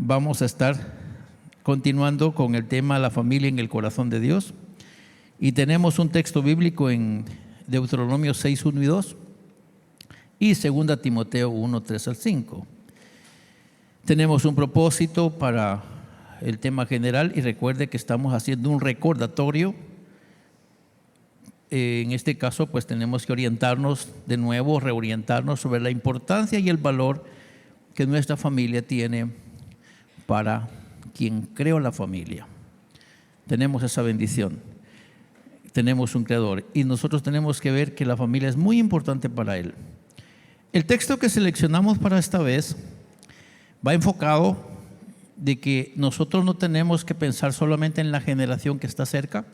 Vamos a estar continuando con el tema la familia en el corazón de Dios. Y tenemos un texto bíblico en Deuteronomio 6, 1 y 2 y 2 Timoteo 1, 3 al 5. Tenemos un propósito para el tema general y recuerde que estamos haciendo un recordatorio. En este caso, pues tenemos que orientarnos de nuevo, reorientarnos sobre la importancia y el valor que nuestra familia tiene para quien creó la familia. Tenemos esa bendición, tenemos un creador y nosotros tenemos que ver que la familia es muy importante para él. El texto que seleccionamos para esta vez va enfocado de que nosotros no tenemos que pensar solamente en la generación que está cerca,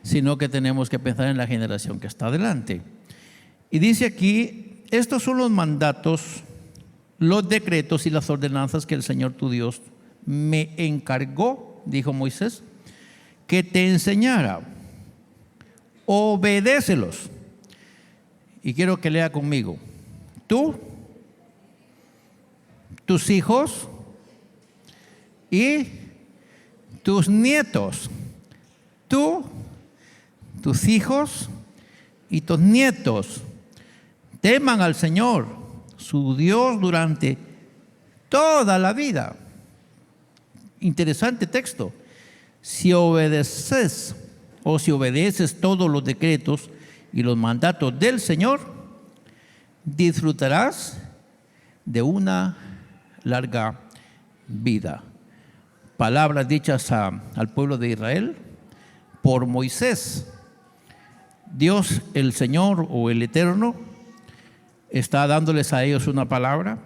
sino que tenemos que pensar en la generación que está adelante. Y dice aquí, estos son los mandatos, los decretos y las ordenanzas que el Señor tu Dios me encargó, dijo Moisés, que te enseñara. Obedécelos. Y quiero que lea conmigo. Tú, tus hijos y tus nietos. Tú, tus hijos y tus nietos teman al Señor, su Dios, durante toda la vida. Interesante texto. Si obedeces todos los decretos y los mandatos del Señor, disfrutarás de una larga vida. Palabras dichas al pueblo de Israel por Moisés. Dios, el Señor o el Eterno, está dándoles a ellos una palabra,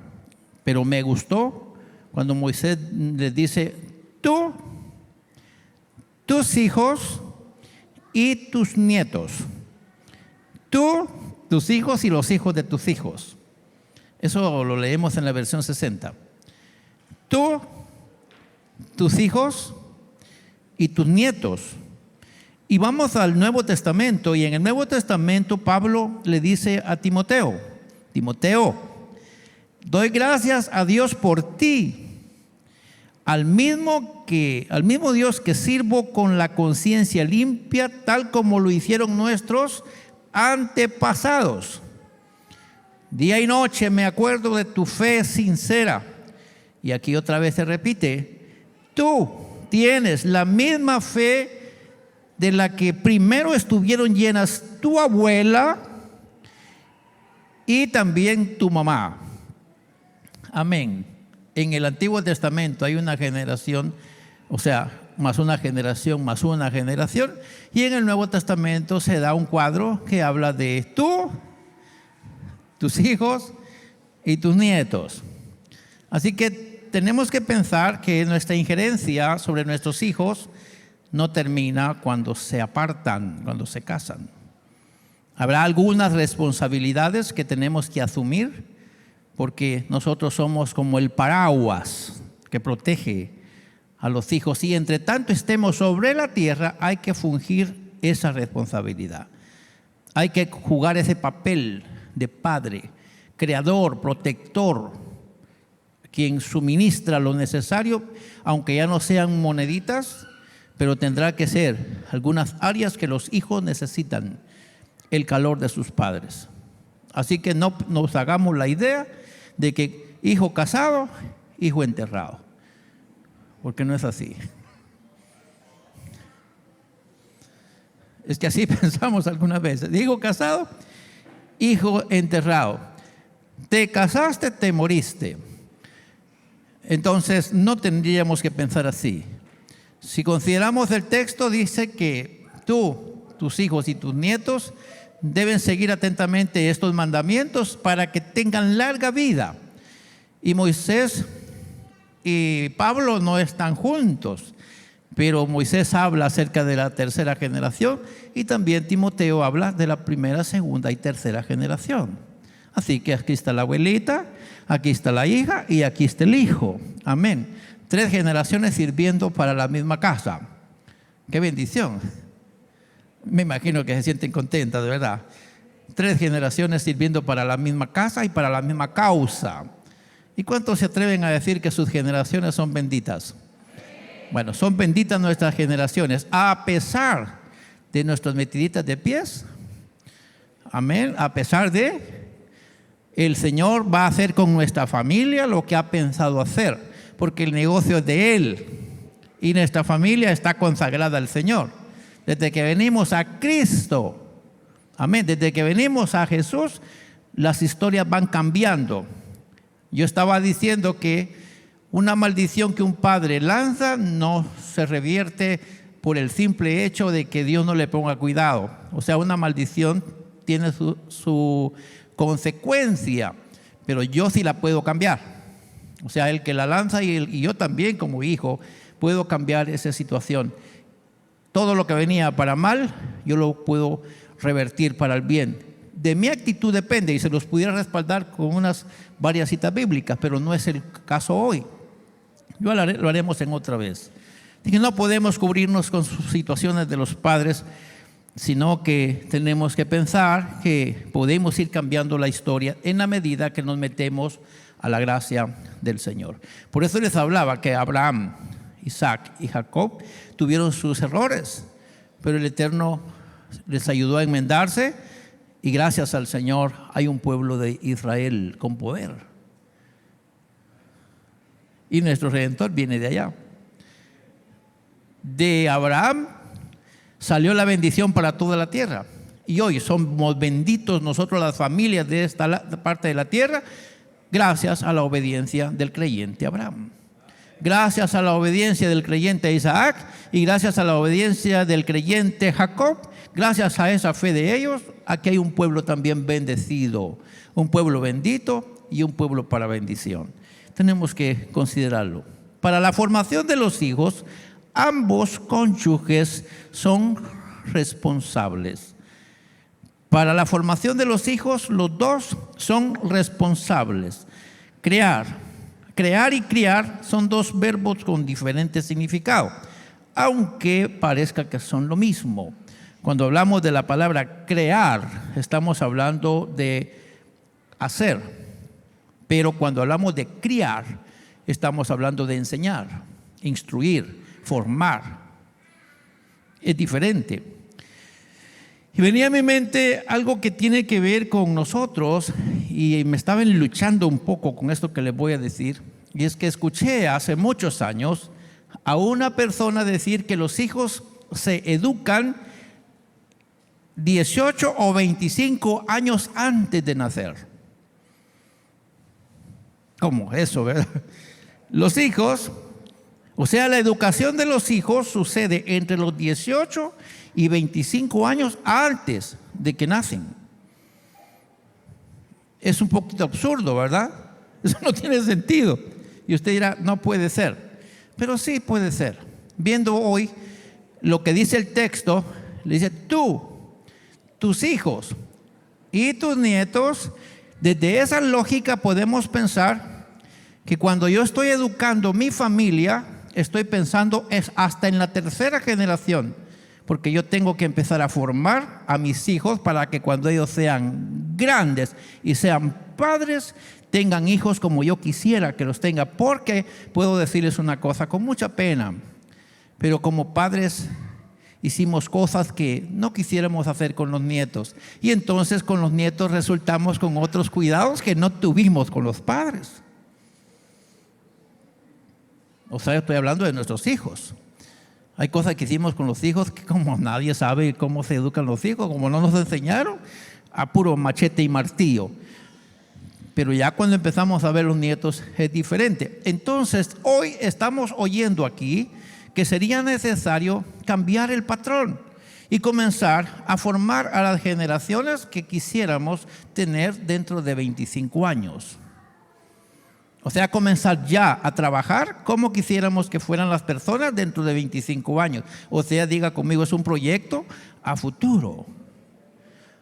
pero me gustó cuando Moisés les dice, tú, tus hijos y tus nietos. Tú, tus hijos y los hijos de tus hijos. Eso lo leemos en la versión 60. Tú, tus hijos y tus nietos. Y vamos al Nuevo Testamento, y en el Nuevo Testamento Pablo le dice a Timoteo, Timoteo, doy gracias a Dios por ti, al mismo Dios que sirvo con la conciencia limpia, tal como lo hicieron nuestros antepasados. Día y noche me acuerdo de tu fe sincera. Y aquí otra vez se repite, tú tienes la misma fe de la que primero estuvieron llenas tu abuela y también tu mamá. Amén. En el Antiguo Testamento hay una generación, o sea, más una generación, más una generación. Y en el Nuevo Testamento se da un cuadro que habla de tú, tus hijos y tus nietos. Así que tenemos que pensar que nuestra injerencia sobre nuestros hijos no termina cuando se apartan, cuando se casan. Habrá algunas responsabilidades que tenemos que asumir porque nosotros somos como el paraguas que protege a los hijos y entre tanto estemos sobre la tierra hay que fungir esa responsabilidad. Hay que jugar ese papel de padre, creador, protector, quien suministra lo necesario, aunque ya no sean moneditas, pero tendrá que ser algunas áreas que los hijos necesitan el calor de sus padres. Así que no nos hagamos la idea de que hijo casado, hijo enterrado, porque no es así. Es que así pensamos algunas veces. Hijo casado, hijo enterrado. Te casaste, te moriste. Entonces no tendríamos que pensar así. Si consideramos el texto, dice que tú, tus hijos y tus nietos deben seguir atentamente estos mandamientos para que tengan larga vida. Y Moisés y Pablo no están juntos, pero Moisés habla acerca de la tercera generación y también Timoteo habla de la primera, segunda y tercera generación. Así que aquí está la abuelita, aquí está la hija y aquí está el hijo. Amén. 3 generaciones sirviendo para la misma casa. ¡Qué bendición! Me imagino que se sienten contentas, de verdad. 3 generaciones sirviendo para la misma casa y para la misma causa. ¿Y cuántos se atreven a decir que sus generaciones son benditas? Bueno, son benditas nuestras generaciones, a pesar de nuestras metiditas de pies. Amén. A pesar de, el Señor va a hacer con nuestra familia lo que ha pensado hacer, porque el negocio es de Él y nuestra familia está consagrada al Señor. Desde que venimos a Cristo, amén, desde que venimos a Jesús, las historias van cambiando. Yo estaba diciendo que una maldición que un padre lanza no se revierte por el simple hecho de que Dios no le ponga cuidado. O sea, una maldición tiene su consecuencia, pero yo sí la puedo cambiar. O sea, el que la lanza y yo también como hijo puedo cambiar esa situación. Todo lo que venía para mal, yo lo puedo revertir para el bien. De mi actitud depende, y se los pudiera respaldar con unas varias citas bíblicas, pero no es el caso hoy. Lo haremos en otra vez. Que no podemos cubrirnos con sus situaciones de los padres, sino que tenemos que pensar que podemos ir cambiando la historia en la medida que nos metemos a la gracia del Señor. Por eso les hablaba que Abraham, Isaac y Jacob tuvieron sus errores, pero el Eterno les ayudó a enmendarse y gracias al Señor hay un pueblo de Israel con poder. Y nuestro Redentor viene de allá. De Abraham salió la bendición para toda la tierra. Y hoy somos benditos nosotros las familias de esta parte de la tierra gracias a la obediencia del creyente Abraham. Gracias a la obediencia del creyente Isaac y gracias a la obediencia del creyente Jacob, gracias a esa fe de ellos, aquí hay un pueblo también bendecido, un pueblo bendito y un pueblo para bendición. Tenemos que considerarlo. Para la formación de los hijos, ambos cónyuges son responsables. Para la formación de los hijos, los dos son responsables. Crear y criar son dos verbos con diferente significado, aunque parezca que son lo mismo. Cuando hablamos de la palabra crear, estamos hablando de hacer, pero cuando hablamos de criar, estamos hablando de enseñar, instruir, formar. Es diferente. Y venía a mi mente algo que tiene que ver con nosotros y me estaba luchando un poco con esto que les voy a decir, y es que escuché hace muchos años a una persona decir que los hijos se educan 18 o 25 años antes de nacer. ¿Cómo? Eso, ¿verdad? Los hijos, o sea, la educación de los hijos sucede entre los 18 y 25 años antes de que nacen. Es un poquito absurdo, ¿verdad? Eso no tiene sentido. Y usted dirá, no puede ser. Pero sí puede ser. Viendo hoy lo que dice el texto, le dice, tú, tus hijos y tus nietos, desde esa lógica podemos pensar que cuando yo estoy educando mi familia, estoy pensando es hasta en la tercera generación, porque yo tengo que empezar a formar a mis hijos para que cuando ellos sean grandes y sean padres, tengan hijos como yo quisiera que los tenga, porque puedo decirles una cosa con mucha pena, pero como padres hicimos cosas que no quisiéramos hacer con los nietos, y entonces con los nietos resultamos con otros cuidados que no tuvimos con los padres. O sea, estoy hablando de nuestros hijos. Hay cosas que hicimos con los hijos que como nadie sabe cómo se educan los hijos, como no nos enseñaron, a puro machete y martillo. Pero ya cuando empezamos a ver los nietos es diferente. Entonces, hoy estamos oyendo aquí que sería necesario cambiar el patrón y comenzar a formar a las generaciones que quisiéramos tener dentro de 25 años. O sea, comenzar ya a trabajar como quisiéramos que fueran las personas dentro de 25 años. O sea, diga conmigo, es un proyecto a futuro.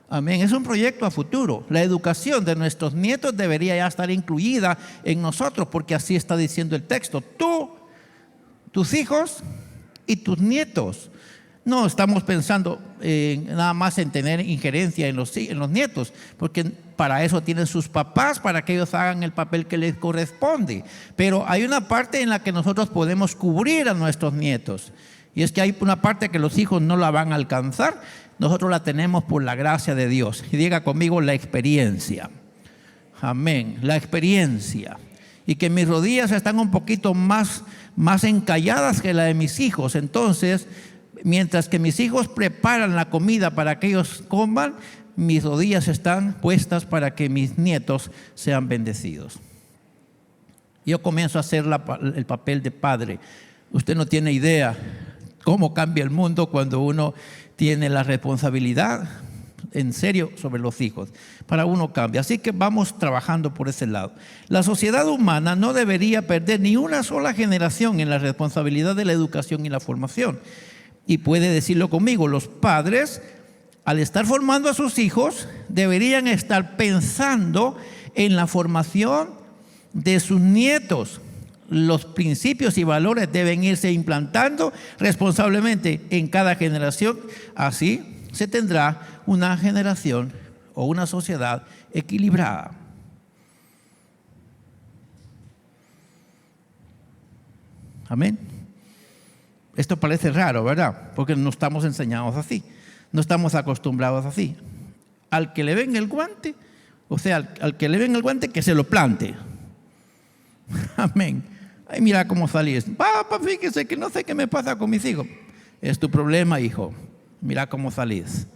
Amén, es un proyecto a futuro. La educación de nuestros nietos debería ya estar incluida en nosotros, porque así está diciendo el texto. Tú, tus hijos y tus nietos. No estamos pensando nada más en tener injerencia en los nietos, porque para eso tienen sus papás, para que ellos hagan el papel que les corresponde. Pero hay una parte en la que nosotros podemos cubrir a nuestros nietos. Y es que hay una parte que los hijos no la van a alcanzar, nosotros la tenemos por la gracia de Dios. Y diga conmigo, la experiencia. Amén, la experiencia. Y que mis rodillas están un poquito más encalladas que la de mis hijos. Entonces, mientras que mis hijos preparan la comida para que ellos coman, mis rodillas están puestas para que mis nietos sean bendecidos. Yo comienzo a hacer el papel de padre. Usted no tiene idea cómo cambia el mundo cuando uno tiene la responsabilidad en serio sobre los hijos. Para uno cambia. Así que vamos trabajando por ese lado. La sociedad humana no debería perder ni una sola generación en la responsabilidad de la educación y la formación. Y puede decirlo conmigo, los padres, al estar formando a sus hijos, deberían estar pensando en la formación de sus nietos. Los principios y valores deben irse implantando responsablemente en cada generación. Así se tendrá una generación o una sociedad equilibrada. Amén. Esto parece raro, ¿verdad? Porque no estamos enseñados así, no estamos acostumbrados así. Al que le ven el guante, o sea, al que le ven el guante, que se lo plante. Amén. Ay, mira cómo salís. Papá, fíjese que no sé qué me pasa con mis hijos. Es tu problema, hijo. Mira cómo salís.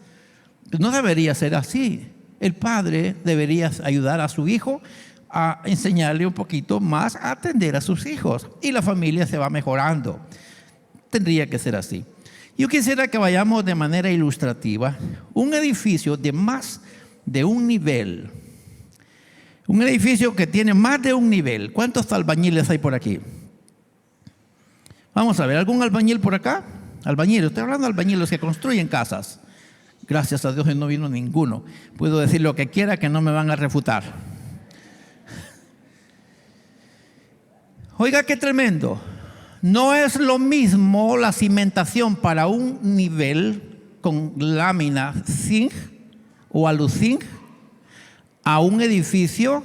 No debería ser así. El padre debería ayudar a su hijo a enseñarle un poquito más a atender a sus hijos. Y la familia se va mejorando. Tendría que ser así. Yo quisiera que vayamos de manera ilustrativa. Un edificio de más de un nivel. Un edificio que tiene más de un nivel. ¿Cuántos albañiles hay por aquí? Vamos a ver, ¿algún albañil por acá? Albañiles, estoy hablando de albañiles que construyen casas. Gracias a Dios no vino ninguno. Puedo decir lo que quiera que no me van a refutar. Oiga, qué tremendo. No es lo mismo la cimentación para un nivel con lámina zinc o aluzinc a un edificio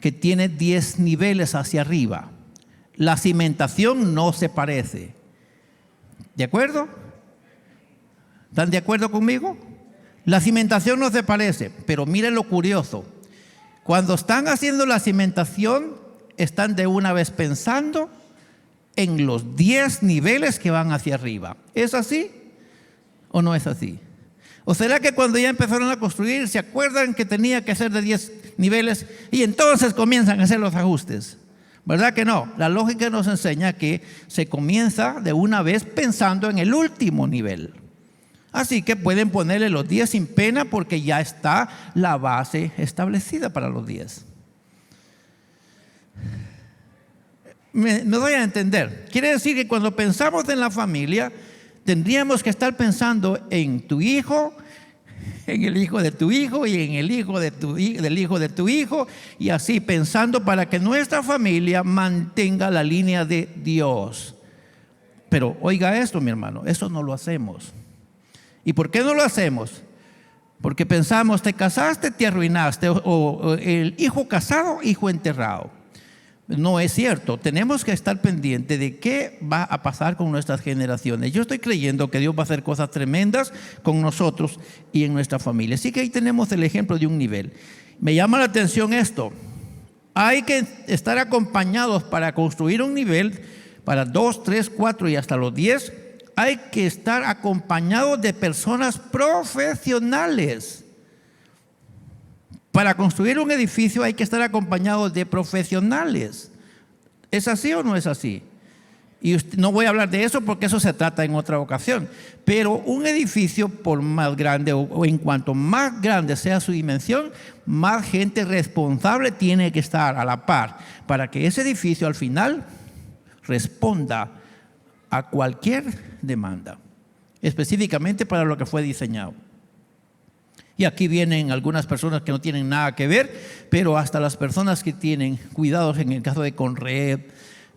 que tiene 10 niveles hacia arriba. La cimentación no se parece. ¿De acuerdo? ¿Están de acuerdo conmigo? La cimentación no se parece, pero miren lo curioso. Cuando están haciendo la cimentación, están de una vez pensando en los 10 niveles que van hacia arriba. ¿Es así o no es así? ¿O será que cuando ya empezaron a construir se acuerdan que tenía que ser de 10 niveles y entonces comienzan a hacer los ajustes? ¿Verdad que no? La lógica nos enseña que se comienza de una vez pensando en el último nivel. Así que pueden ponerle los 10 sin pena porque ya está la base establecida para los 10. Me doy a entender. Quiere decir que cuando pensamos en la familia, tendríamos que estar pensando en tu hijo, en el hijo de tu hijo y en el hijo del hijo de tu hijo, y así pensando para que nuestra familia mantenga la línea de Dios. Pero oiga esto, mi hermano, eso no lo hacemos. ¿Y por qué no lo hacemos? Porque pensamos, te casaste, te arruinaste, o el hijo casado, hijo enterrado. No es cierto. Tenemos que estar pendientes de qué va a pasar con nuestras generaciones. Yo estoy creyendo que Dios va a hacer cosas tremendas con nosotros y en nuestra familia. Así que ahí tenemos el ejemplo de un nivel. Me llama la atención esto. Hay que estar acompañados para construir un nivel para 2, 3, 4 y hasta los 10. Hay que estar acompañados de personas profesionales. Para construir un edificio hay que estar acompañados de profesionales. ¿Es así o no es así? Y no voy a hablar de eso porque eso se trata en otra ocasión. Pero un edificio, por más grande o en cuanto más grande sea su dimensión, más gente responsable tiene que estar a la par para que ese edificio al final responda a cualquier demanda, específicamente para lo que fue diseñado. Y aquí vienen algunas personas que no tienen nada que ver, pero hasta las personas que tienen cuidados en el caso de Conred,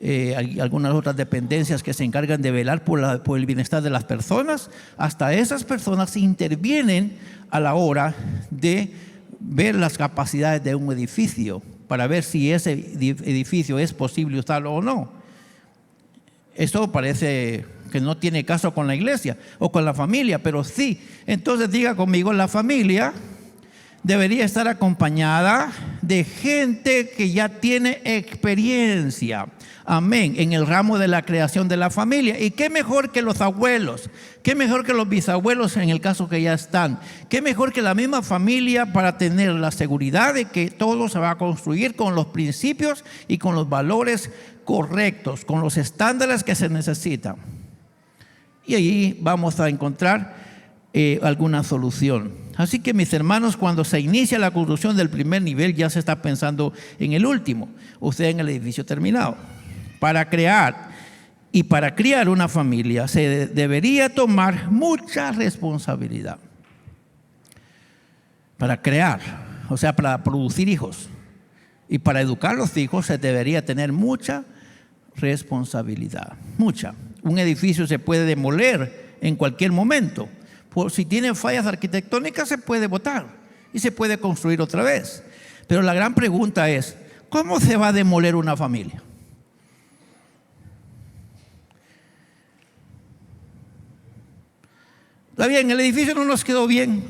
hay algunas otras dependencias que se encargan de velar por el bienestar de las personas. Hasta esas personas intervienen a la hora de ver las capacidades de un edificio para ver si ese edificio es posible usarlo o no. Esto parece que no tiene caso con la iglesia o con la familia, pero sí. Entonces diga conmigo, la familia debería estar acompañada de gente que ya tiene experiencia, amén, en el ramo de la creación de la familia. Y qué mejor que los abuelos, qué mejor que los bisabuelos en el caso que ya están, qué mejor que la misma familia para tener la seguridad de que todo se va a construir con los principios y con los valores correctos, con los estándares que se necesitan. Y ahí vamos a encontrar alguna solución. Así que, mis hermanos, cuando se inicia la construcción del primer nivel, ya se está pensando en el último, o sea, en el edificio terminado. Para crear y para criar una familia se debería tomar mucha responsabilidad. Para crear, o sea, para producir hijos y para educar a los hijos se debería tener mucha responsabilidad, mucha. Un edificio se puede demoler en cualquier momento. Si tiene fallas arquitectónicas se puede botar y se puede construir otra vez. Pero la gran pregunta es, ¿cómo se va a demoler una familia? Está bien, el edificio no nos quedó bien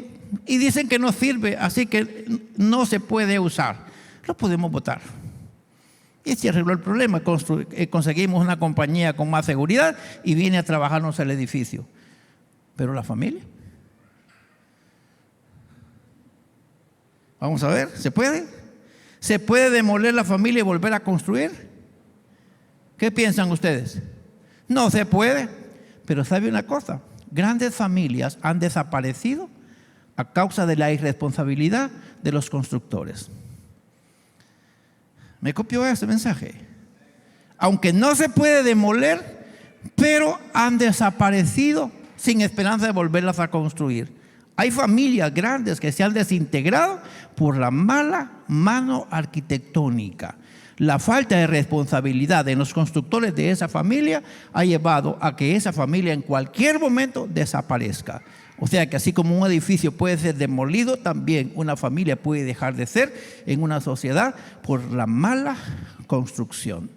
y dicen que no sirve, así que no se puede usar. Lo podemos botar. Y se arregló el problema. Conseguimos una compañía con más seguridad y viene a trabajarnos el edificio. Pero la familia. Vamos a ver, ¿se puede? ¿Se puede demoler la familia y volver a construir? ¿Qué piensan ustedes? No se puede. Pero ¿sabe una cosa? Grandes familias han desaparecido a causa de la irresponsabilidad de los constructores. ¿Me copió ese mensaje? Aunque no se puede demoler, pero han desaparecido sin esperanza de volverlas a construir. Hay familias grandes que se han desintegrado por la mala mano arquitectónica. La falta de responsabilidad de los constructores de esa familia ha llevado a que esa familia en cualquier momento desaparezca. O sea que así como un edificio puede ser demolido, también una familia puede dejar de ser en una sociedad por la mala construcción.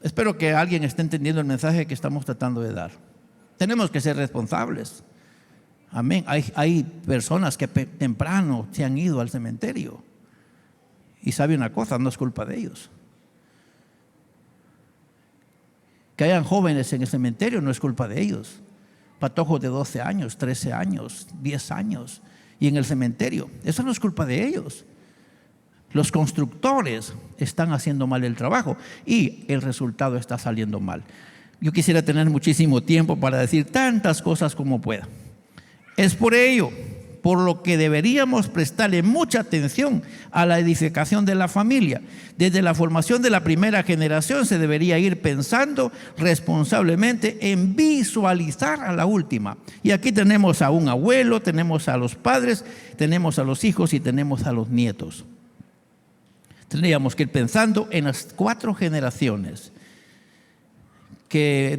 Espero que alguien esté entendiendo el mensaje que estamos tratando de dar. Tenemos que ser responsables. Amén. Hay personas que temprano se han ido al cementerio. Y sabe una cosa, no es culpa de ellos. Que hayan jóvenes en el cementerio no es culpa de ellos. Patojos de 12 años, 13 años, 10 años y en el cementerio. Eso no es culpa de ellos. Los constructores están haciendo mal el trabajo y el resultado está saliendo mal. Yo quisiera tener muchísimo tiempo para decir tantas cosas como pueda. Es por ello, por lo que deberíamos prestarle mucha atención a la edificación de la familia. Desde la formación de la primera generación se debería ir pensando responsablemente en visualizar a la última. Y aquí tenemos a un abuelo, tenemos a los padres, tenemos a los hijos y tenemos a los nietos. Tendríamos que ir pensando en las 4 generaciones. Que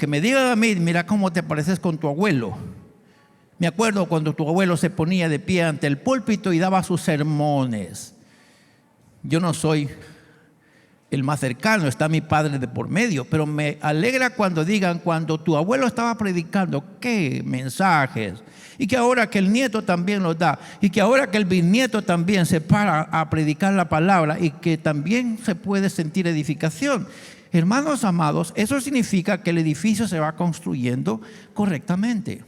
me digan a mí, mira cómo te pareces con tu abuelo. Me acuerdo cuando tu abuelo se ponía de pie ante el púlpito y daba sus sermones. Yo no soy el más cercano, está mi padre de por medio, pero me alegra cuando digan, cuando tu abuelo estaba predicando, qué mensajes. Y que ahora que el nieto también los da, y que ahora que el bisnieto también se para a predicar la palabra y que también se puede sentir edificación. Hermanos amados, eso significa que el edificio se va construyendo correctamente.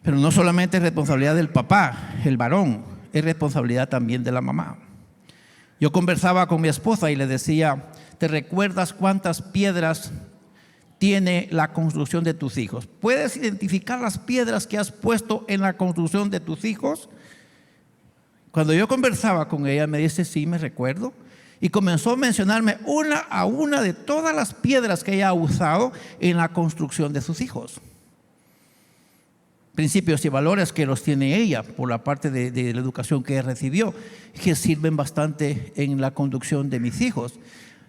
Pero no solamente es responsabilidad del papá, el varón, es responsabilidad también de la mamá. Yo conversaba con mi esposa y le decía, ¿te recuerdas cuántas piedras tiene la construcción de tus hijos? ¿Puedes identificar las piedras que has puesto en la construcción de tus hijos? Cuando yo conversaba con ella, me dice, sí, me recuerdo. Y comenzó a mencionarme una a una de todas las piedras que ella ha usado en la construcción de sus hijos. principios y valores que los tiene ella por la parte de la educación que recibió, que sirven bastante en la conducción de mis hijos.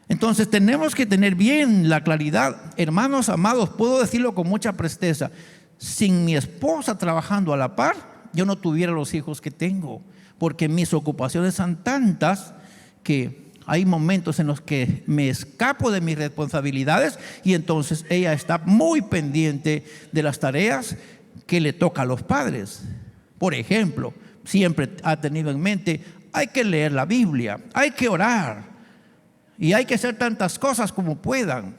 Entonces tenemos que tener bien la claridad. Hermanos amados, puedo decirlo con mucha presteza, sin mi esposa trabajando a la par, yo no tuviera los hijos que tengo, porque mis ocupaciones son tantas que hay momentos en los que me escapo de mis responsabilidades y entonces ella está muy pendiente de las tareas que le toca a los padres. Por ejemplo, siempre ha tenido en mente, hay que leer la Biblia, hay que orar y hay que hacer tantas cosas como puedan.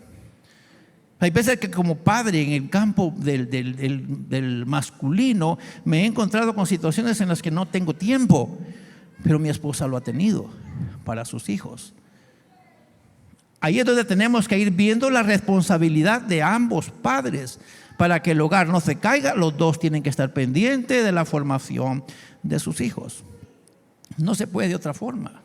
Hay veces que como padre en el campo del masculino me he encontrado con situaciones en las que no tengo tiempo, pero mi esposa lo ha tenido para sus hijos. Ahí es donde tenemos que ir viendo la responsabilidad de ambos padres para que el hogar no se caiga. Los dos tienen que estar pendientes de la formación de sus hijos. No se puede de otra forma.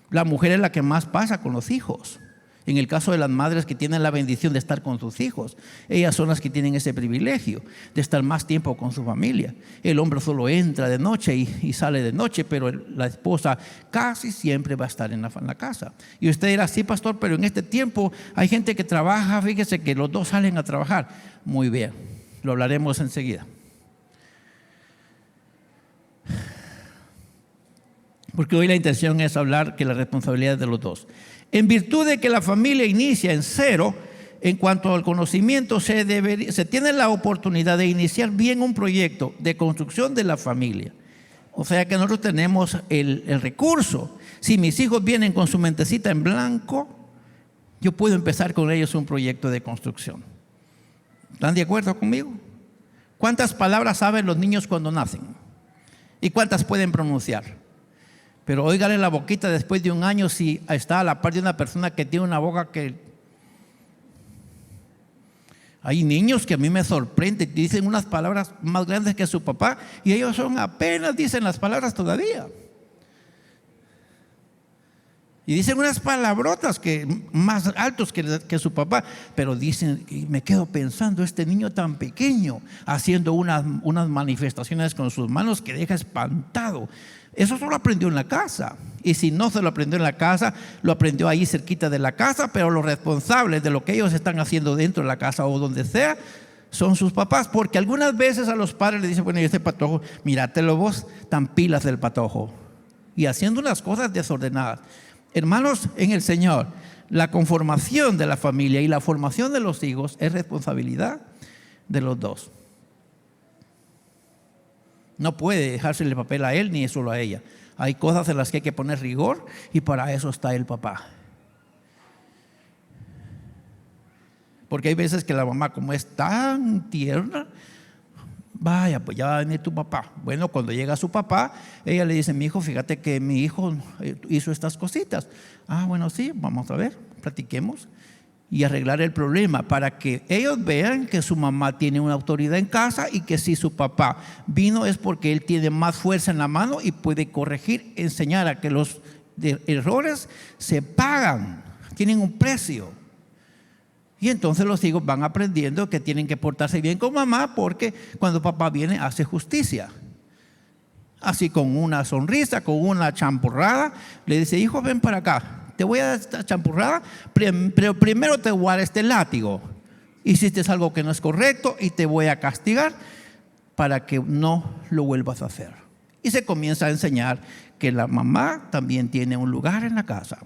La mujer es la que más pasa con los hijos. En el caso de las madres que tienen la bendición de estar con sus hijos, ellas son las que tienen ese privilegio de estar más tiempo con su familia. El hombre solo entra de noche y sale de noche, pero la esposa casi siempre va a estar en la casa. Y usted dirá, sí, pastor, pero en este tiempo hay gente que trabaja, fíjese que los dos salen a trabajar. Muy bien, lo hablaremos enseguida. Porque hoy la intención es hablar que la responsabilidad es de los dos. En virtud de que la familia inicia en cero, en cuanto al conocimiento, se tiene la oportunidad de iniciar bien un proyecto de construcción de la familia. O sea que nosotros tenemos el recurso. Si mis hijos vienen con su mentecita en blanco, yo puedo empezar con ellos un proyecto de construcción. ¿Están de acuerdo conmigo? ¿Cuántas palabras saben los niños cuando nacen? ¿Y cuántas pueden pronunciar? Pero óigale la boquita después de un año si está a la par de una persona que tiene una boca que... Hay niños que a mí me sorprenden, dicen unas palabras más grandes que su papá y ellos apenas dicen las palabras todavía. Y dicen unas palabrotas más altos que su papá, pero dicen, y me quedo pensando, este niño tan pequeño haciendo unas manifestaciones con sus manos que deja espantado. Eso solo aprendió en la casa. Y si no se lo aprendió en la casa, lo aprendió ahí cerquita de la casa, pero los responsables de lo que ellos están haciendo dentro de la casa o donde sea, son sus papás. Porque algunas veces a los padres les dicen, bueno, y este patojo, míratelo vos, tan pilas del patojo. Y haciendo unas cosas desordenadas. Hermanos en el Señor, la conformación de la familia y la formación de los hijos es responsabilidad de los dos. No puede dejársele el papel a él ni solo a ella. Hay cosas en las que hay que poner rigor y para eso está el papá. Porque hay veces que la mamá, como es tan tierna, vaya, pues ya va a venir tu papá. Bueno, cuando llega su papá, ella le dice, mi hijo, fíjate que mi hijo hizo estas cositas. Ah, bueno, sí, vamos a ver, platiquemos y arreglar el problema para que ellos vean que su mamá tiene una autoridad en casa y que si su papá vino es porque él tiene más fuerza en la mano y puede corregir, enseñar a que los errores se pagan, tienen un precio. Y entonces los hijos van aprendiendo que tienen que portarse bien con mamá porque cuando papá viene hace justicia. Así con una sonrisa, con una champurrada, le dice, hijo, ven para acá. Te voy a dar esta champurrada, pero primero te voy a dar este látigo. Hiciste algo que no es correcto y te voy a castigar para que no lo vuelvas a hacer. Y se comienza a enseñar que la mamá también tiene un lugar en la casa.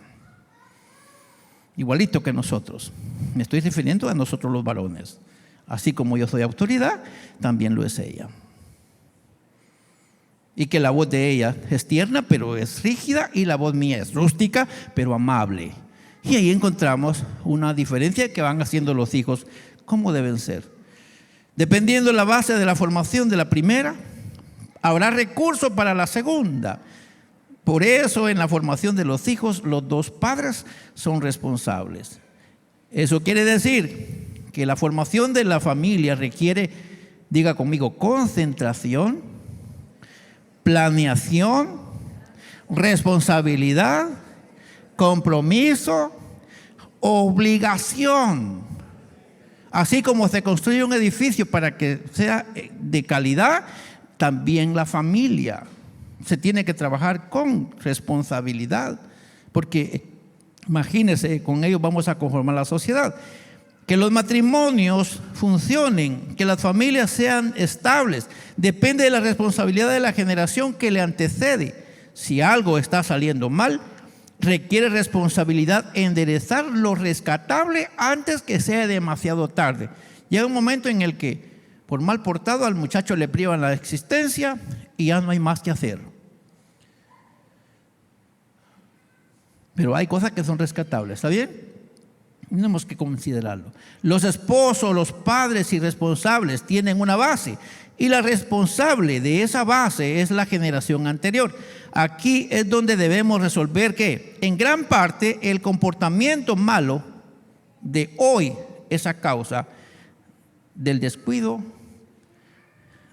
Igualito que nosotros. Me estoy refiriendo a nosotros los varones. Así como yo soy autoridad, también lo es ella. Y que la voz de ella es tierna, pero es rígida, y la voz mía es rústica, pero amable. Y ahí encontramos una diferencia que van haciendo los hijos, cómo deben ser. Dependiendo de la base de la formación de la primera, habrá recursos para la segunda. Por eso en la formación de los hijos, los dos padres son responsables. Eso quiere decir que la formación de la familia requiere, diga conmigo, concentración, planeación, responsabilidad, compromiso, obligación. Así como se construye un edificio para que sea de calidad, también la familia se tiene que trabajar con responsabilidad, porque imagínense, con ellos vamos a conformar la sociedad. Que los matrimonios funcionen, que las familias sean estables, depende de la responsabilidad de la generación que le antecede. Si algo está saliendo mal, requiere responsabilidad enderezar lo rescatable antes que sea demasiado tarde. Llega un momento en el que, por mal portado, al muchacho le privan la existencia y ya no hay más que hacer. Pero hay cosas que son rescatables, ¿está bien? Tenemos que considerarlo. Los esposos, los padres irresponsables tienen una base, y la responsable de esa base es la generación anterior. Aquí es donde debemos resolver que, en gran parte, el comportamiento malo de hoy es a causa del descuido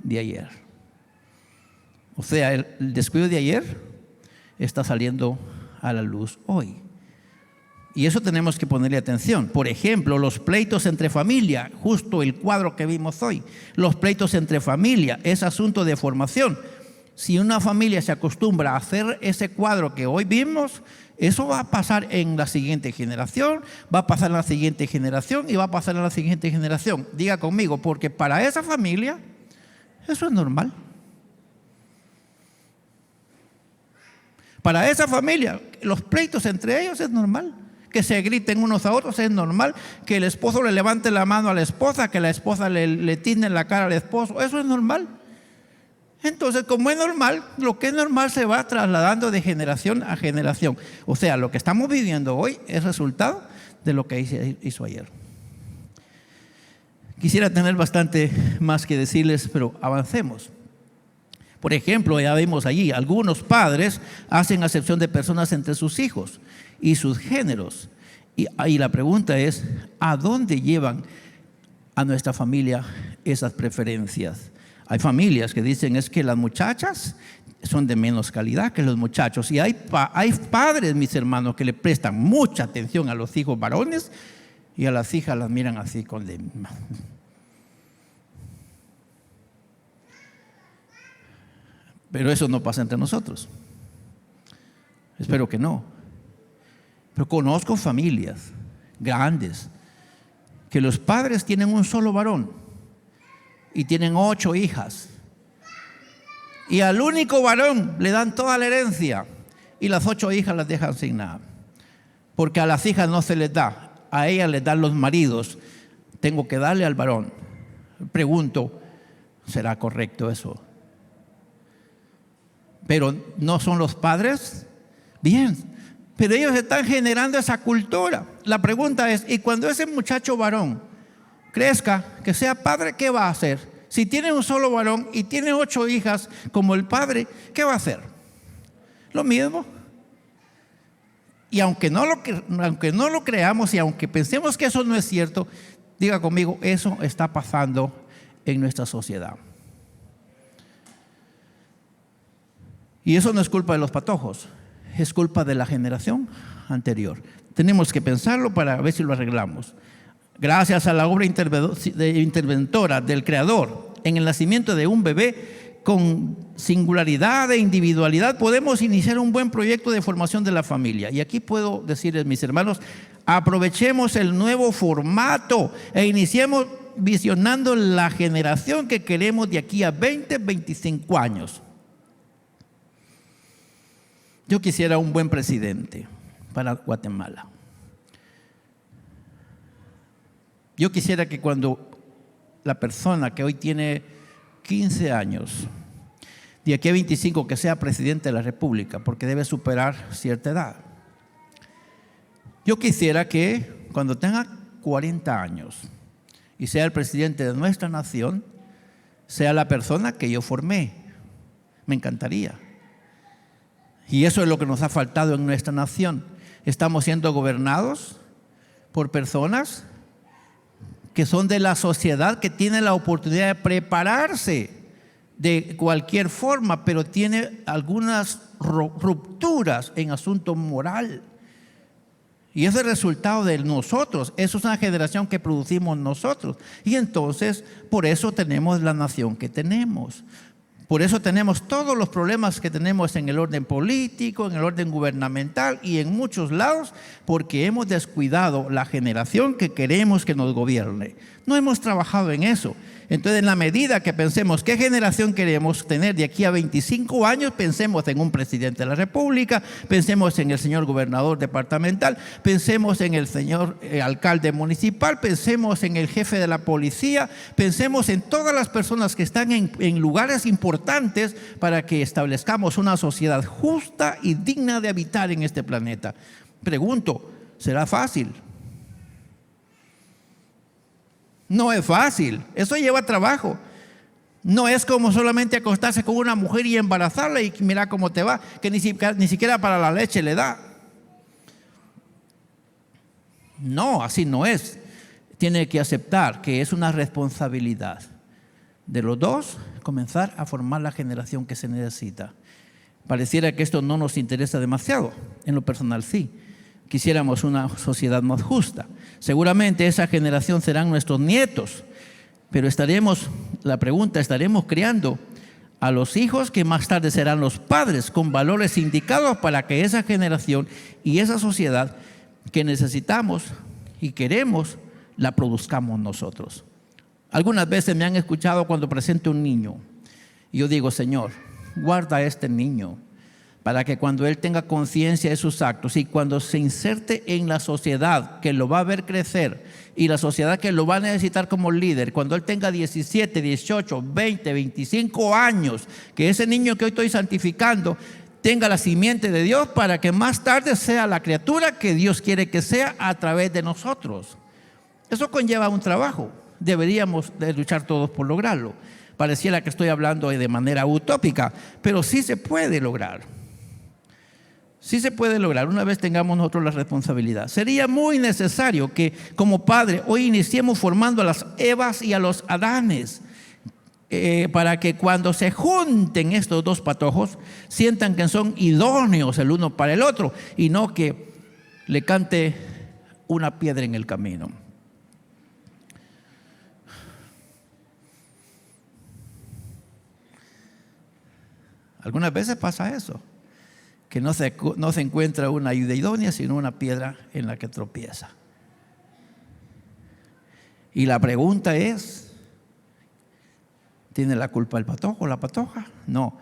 de ayer. O sea, el descuido de ayer está saliendo a la luz hoy. Y eso tenemos que ponerle atención. Por ejemplo, los pleitos entre familia, justo el cuadro que vimos hoy. Los pleitos entre familia es asunto de formación. Si una familia se acostumbra a hacer ese cuadro que hoy vimos, eso va a pasar en la siguiente generación, va a pasar en la siguiente generación y va a pasar en la siguiente generación. Diga conmigo, porque para esa familia eso es normal. Para esa familia, los pleitos entre ellos es normal. Que se griten unos a otros es normal. Que el esposo le levante la mano a la esposa, que la esposa le tizne la cara al esposo, eso es normal. Entonces, como es normal, lo que es normal se va trasladando de generación a generación. O sea, lo que estamos viviendo hoy es resultado de lo que hizo ayer. Quisiera tener bastante más que decirles, pero avancemos. Por ejemplo, ya vimos allí, algunos padres hacen acepción de personas entre sus hijos y sus géneros. Y la pregunta es, ¿a dónde llevan a nuestra familia esas preferencias? Hay familias que dicen es que las muchachas son de menos calidad que los muchachos. Y hay padres, mis hermanos, que le prestan mucha atención a los hijos varones y a las hijas las miran así con Pero eso no pasa entre nosotros. Espero que no. Pero conozco familias grandes que los padres tienen un solo varón y tienen 8 hijas. Y al único varón le dan toda la herencia y las 8 hijas las dejan sin nada. Porque a las hijas no se les da, a ellas les dan los maridos. Tengo que darle al varón. Pregunto, ¿será correcto eso? Pero ¿no son los padres? Bien, pero ellos están generando esa cultura. La pregunta es, ¿y cuando ese muchacho varón crezca, que sea padre, qué va a hacer? Si tiene un solo varón y tiene 8 hijas como el padre, ¿qué va a hacer? Lo mismo. Y aunque no lo creamos y aunque pensemos que eso no es cierto, diga conmigo, eso está pasando en nuestra sociedad. Y eso no es culpa de los patojos, es culpa de la generación anterior. Tenemos que pensarlo para ver si lo arreglamos. Gracias a la obra interventora del Creador en el nacimiento de un bebé con singularidad e individualidad, podemos iniciar un buen proyecto de formación de la familia. Y aquí puedo decirles, mis hermanos, aprovechemos el nuevo formato e iniciemos visionando la generación que queremos de aquí a 20, 25 años. Yo quisiera un buen presidente para Guatemala. Yo quisiera que cuando la persona que hoy tiene 15 años, de aquí a 25, que sea presidente de la República, porque debe superar cierta edad. Yo quisiera que cuando tenga 40 años y sea el presidente de nuestra nación, sea la persona que yo formé. Me encantaría. Y eso es lo que nos ha faltado en nuestra nación. Estamos siendo gobernados por personas que son de la sociedad, que tienen la oportunidad de prepararse de cualquier forma, pero tiene algunas rupturas en asunto moral. Y es el resultado de nosotros. Eso es una generación que producimos nosotros. Y entonces, por eso tenemos la nación que tenemos. Por eso tenemos todos los problemas que tenemos en el orden político, en el orden gubernamental y en muchos lados, porque hemos descuidado la generación que queremos que nos gobierne. No hemos trabajado en eso. Entonces, en la medida que pensemos qué generación queremos tener de aquí a 25 años, pensemos en un presidente de la República, pensemos en el señor gobernador departamental, pensemos en el señor alcalde municipal, pensemos en el jefe de la policía, pensemos en todas las personas que están en lugares importantes para que establezcamos una sociedad justa y digna de habitar en este planeta. Pregunto, ¿será fácil? No es fácil, eso lleva trabajo. No es como solamente acostarse con una mujer y embarazarla y mira cómo te va, que ni siquiera para la leche le da. No, así no es. Tiene que aceptar que es una responsabilidad de los dos comenzar a formar la generación que se necesita. Pareciera que esto no nos interesa demasiado, en lo personal sí. Quisiéramos una sociedad más justa. Seguramente esa generación serán nuestros nietos, pero estaremos criando a los hijos que más tarde serán los padres, con valores indicados para que esa generación y esa sociedad que necesitamos y queremos, la produzcamos nosotros. Algunas veces me han escuchado cuando presento un niño, y yo digo, Señor, guarda a este niño, para que cuando él tenga conciencia de sus actos y cuando se inserte en la sociedad que lo va a ver crecer y la sociedad que lo va a necesitar como líder, cuando él tenga 17, 18, 20, 25 años, que ese niño que hoy estoy santificando tenga la simiente de Dios para que más tarde sea la criatura que Dios quiere que sea a través de nosotros. Eso conlleva un trabajo. Deberíamos de luchar todos por lograrlo. Pareciera que estoy hablando de manera utópica, pero sí se puede lograr. Sí se puede lograr una vez tengamos nosotros la responsabilidad. Sería muy necesario que como padre hoy iniciemos formando a las Evas y a los Adanes para que cuando se junten estos dos patojos sientan que son idóneos el uno para el otro y no que le cante una piedra en el camino. Algunas veces pasa eso, que no se encuentra una ayuda idónea, sino una piedra en la que tropieza. Y la pregunta es, ¿tiene la culpa el patojo o la patoja? No,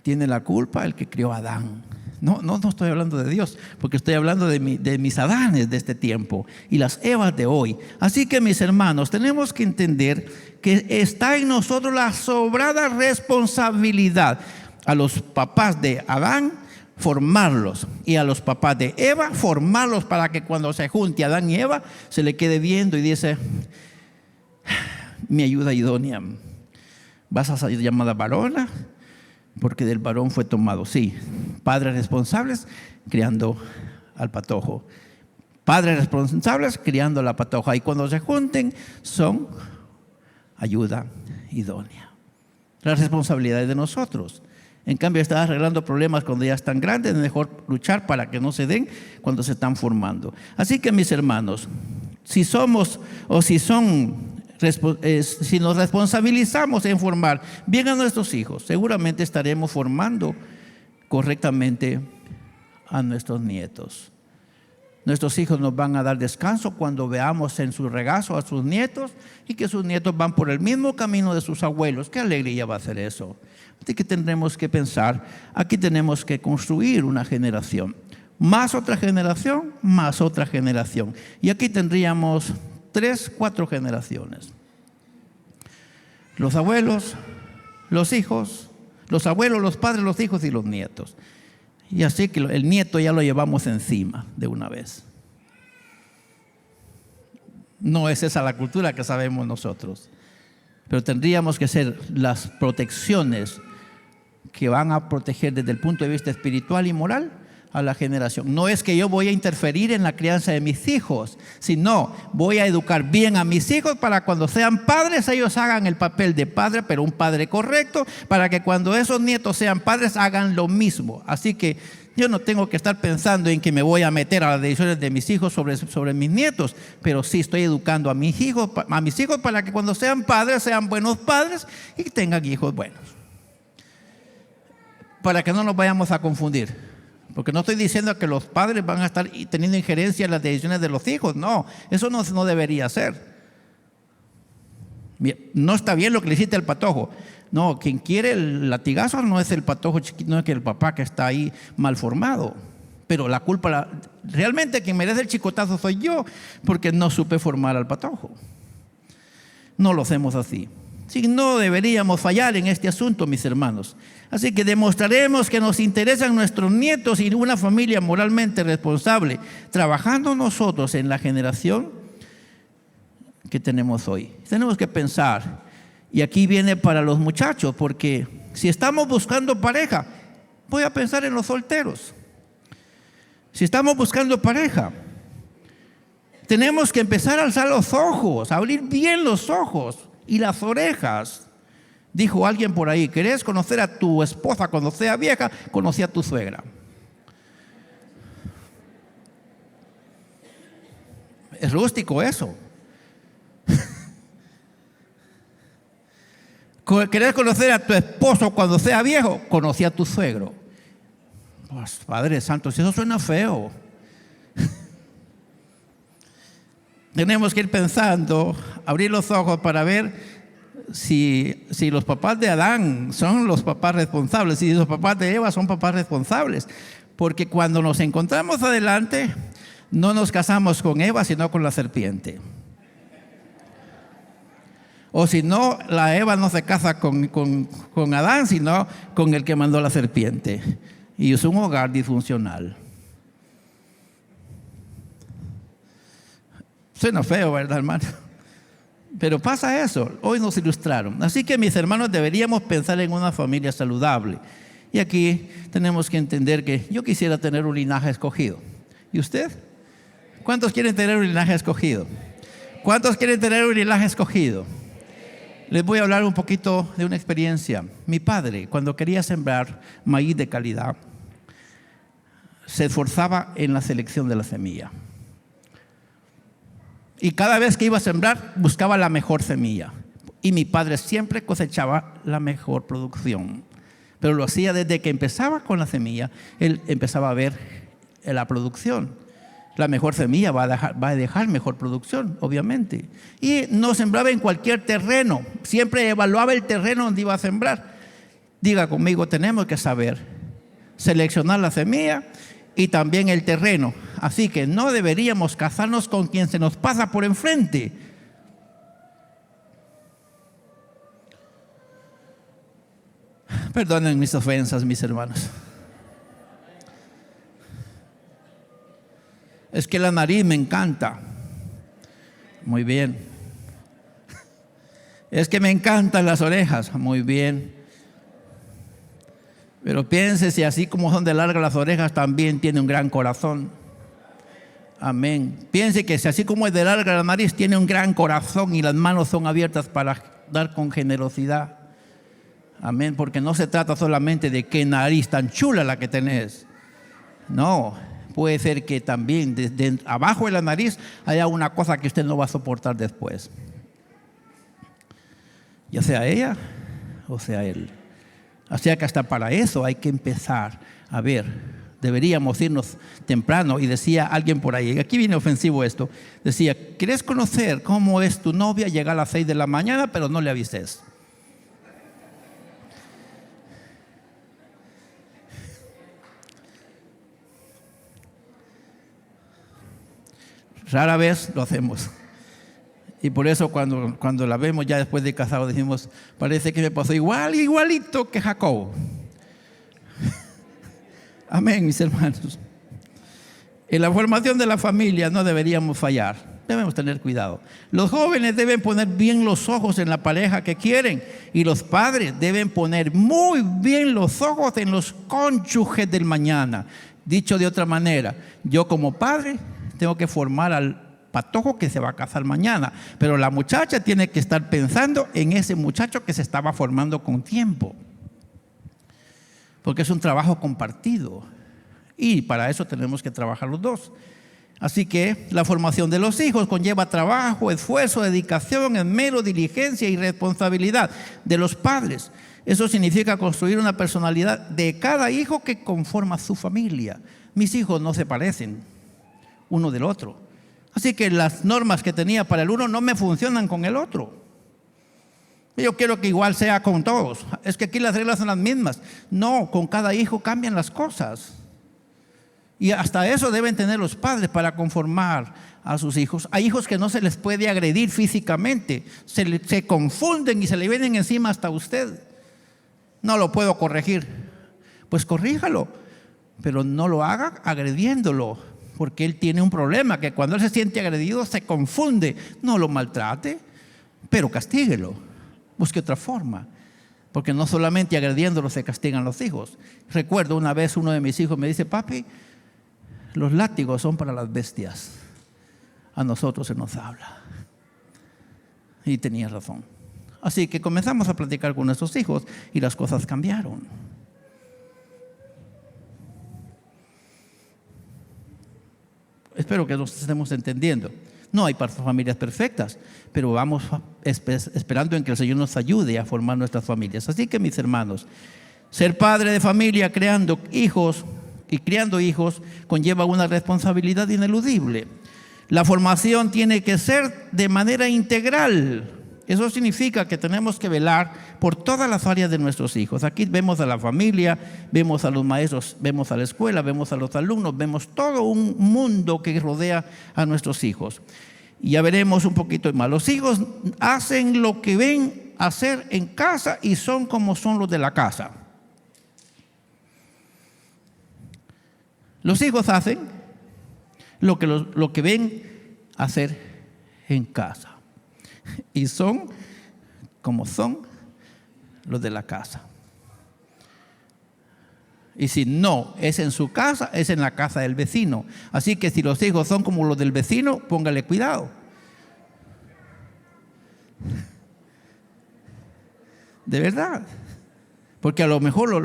tiene la culpa el que crió a Adán. No estoy hablando de Dios, porque estoy hablando de mis Adanes de este tiempo y las Evas de hoy. Así que mis hermanos, tenemos que entender que está en nosotros la sobrada responsabilidad a los papás de Adán formarlos y a los papás de Eva formarlos para que cuando se junte Adán y Eva se le quede viendo y dice, mi ayuda idónea, vas a ser llamada varona porque del varón fue tomado. Sí, padres responsables criando al patojo, padres responsables criando a la patoja, y cuando se junten son ayuda idónea. La responsabilidad es de nosotros. En cambio, está arreglando problemas cuando ya están grandes. Es mejor luchar para que no se den cuando se están formando. Así que, mis hermanos, si nos responsabilizamos en formar bien a nuestros hijos, seguramente estaremos formando correctamente a nuestros nietos. Nuestros hijos nos van a dar descanso cuando veamos en su regazo a sus nietos y que sus nietos van por el mismo camino de sus abuelos. ¡Qué alegría va a ser eso! Así que tendremos que pensar, aquí tenemos que construir una generación, más otra generación, más otra generación. Y aquí tendríamos 3, 4 generaciones. Los abuelos, los hijos, los abuelos, los padres, los hijos y los nietos. Y así que el nieto ya lo llevamos encima de una vez. No es esa la cultura que sabemos nosotros. Pero tendríamos que ser las protecciones que van a proteger desde el punto de vista espiritual y moral a la generación. No es que yo voy a interferir en la crianza de mis hijos, sino voy a educar bien a mis hijos para cuando sean padres ellos hagan el papel de padre, pero un padre correcto, para que cuando esos nietos sean padres hagan lo mismo. Así que Yo no tengo que estar pensando en que me voy a meter a las decisiones de mis hijos sobre mis nietos, pero sí estoy educando a mis hijos para que cuando sean padres sean buenos padres y tengan hijos buenos. Para que no nos vayamos a confundir. Porque no estoy diciendo que los padres van a estar teniendo injerencia en las decisiones de los hijos. No, eso no debería ser. No está bien lo que le hiciste al patojo. No, quien quiere el latigazo no es el patojo chiquito, no es que el papá que está ahí mal formado. Pero la culpa, realmente quien merece el chicotazo soy yo, porque no supe formar al patojo. No lo hacemos así. Sí, no deberíamos fallar en este asunto, mis hermanos. Así que demostraremos que nos interesan nuestros nietos y una familia moralmente responsable, trabajando nosotros en la generación que tenemos hoy. Tenemos que pensar, y aquí viene para los muchachos, porque si estamos buscando pareja, voy a pensar en los solteros. Si estamos buscando pareja, tenemos que empezar a alzar los ojos, a abrir bien los ojos y las orejas. Dijo alguien por ahí: ¿querés conocer a tu esposa cuando sea vieja? Conocí a tu suegra. Es rústico eso. ¿Querés conocer a tu esposo cuando sea viejo? Conocí a tu suegro. Pues, Padre Santo, si eso suena feo. Tenemos que ir pensando, abrir los ojos para ver si los papás de Adán son los papás responsables, si los papás de Eva son papás responsables. Porque cuando nos encontramos adelante, no nos casamos con Eva, sino con la serpiente. O si no, la Eva no se casa con Adán, sino con el que mandó la serpiente. Y es un hogar disfuncional. Suena feo, ¿verdad, hermano? Pero pasa eso. Hoy nos ilustraron. Así que, mis hermanos, deberíamos pensar en una familia saludable. Y aquí tenemos que entender que yo quisiera tener un linaje escogido. ¿Y usted? ¿Cuántos quieren tener un linaje escogido? ¿Cuántos quieren tener un linaje escogido? Les voy a hablar un poquito de una experiencia. Mi padre, cuando quería sembrar maíz de calidad, se esforzaba en la selección de la semilla. Y cada vez que iba a sembrar, buscaba la mejor semilla. Y mi padre siempre cosechaba la mejor producción. Pero lo hacía desde que empezaba con la semilla, él empezaba a ver la producción. La mejor semilla va a dejar mejor producción, obviamente. Y no sembraba en cualquier terreno. Siempre evaluaba el terreno donde iba a sembrar. Diga conmigo, tenemos que saber seleccionar la semilla y también el terreno. Así que no deberíamos casarnos con quien se nos pasa por enfrente. Perdonen mis ofensas, mis hermanos. Es que la nariz me encanta. Muy bien. Es que me encantan las orejas. Muy bien. Pero piense si así como son de largas las orejas, también tiene un gran corazón. Amén. Piense que si así como es de larga la nariz, tiene un gran corazón y las manos son abiertas para dar con generosidad. Amén. Porque no se trata solamente de qué nariz tan chula la que tenés. No. Puede ser que también desde abajo de la nariz haya una cosa que usted no va a soportar después. Ya sea ella o sea él. Así que hasta para eso hay que empezar a ver. Deberíamos irnos temprano. Y decía alguien por ahí, aquí viene ofensivo esto, decía: ¿quieres conocer cómo es tu novia? Llega a las 6 de la mañana, pero no le avises. Rara vez lo hacemos. Y por eso cuando la vemos ya después de casado decimos: parece que me pasó igualito que Jacob. Amén, mis hermanos. En la formación de la familia no deberíamos fallar. Debemos tener cuidado. Los jóvenes deben poner bien los ojos en la pareja que quieren. Y los padres deben poner muy bien los ojos en los cónyuges del mañana. Dicho de otra manera, yo como padre tengo que formar al patojo que se va a casar mañana, pero la muchacha tiene que estar pensando en ese muchacho que se estaba formando con tiempo, porque es un trabajo compartido. Y para eso tenemos que trabajar los dos. Así que la formación de los hijos conlleva trabajo, esfuerzo, dedicación, esmero, diligencia y responsabilidad de los padres. Eso significa construir una personalidad de cada hijo que conforma su familia. Mis hijos no se parecen uno del otro. Así que las normas que tenía para el uno no me funcionan con el otro. Yo quiero que igual sea con todos. Es que aquí las reglas son las mismas. No, con cada hijo cambian las cosas. Y hasta eso deben tener los padres para conformar a sus hijos. Hay hijos que no se les puede agredir físicamente. Se confunden y se le vienen encima hasta usted. No lo puedo corregir. Pues corríjalo, pero no lo haga agrediéndolo, porque él tiene un problema, que cuando él se siente agredido se confunde. No lo maltrate, pero castíguelo. Busque otra forma, porque no solamente agrediéndolo se castigan los hijos. Recuerdo una vez uno de mis hijos me dice: papi, los látigos son para las bestias, a nosotros se nos habla. Y tenía razón. Así que comenzamos a platicar con nuestros hijos y las cosas cambiaron. Espero que nos estemos entendiendo. No hay familias perfectas, pero vamos esperando en que el Señor nos ayude a formar nuestras familias. Así que, mis hermanos, ser padre de familia criando hijos conlleva una responsabilidad ineludible. La formación tiene que ser de manera integral. Eso significa que tenemos que velar por todas las áreas de nuestros hijos. Aquí vemos a la familia, vemos a los maestros, vemos a la escuela, vemos a los alumnos, vemos todo un mundo que rodea a nuestros hijos. Y ya veremos un poquito más. Los hijos hacen lo que ven hacer en casa y son como son los de la casa. Los hijos hacen lo que ven hacer en casa. Y son como son los de la casa. Y si no es en su casa, es en la casa del vecino. Así que si los hijos son como los del vecino, póngale cuidado. De verdad. Porque a lo mejor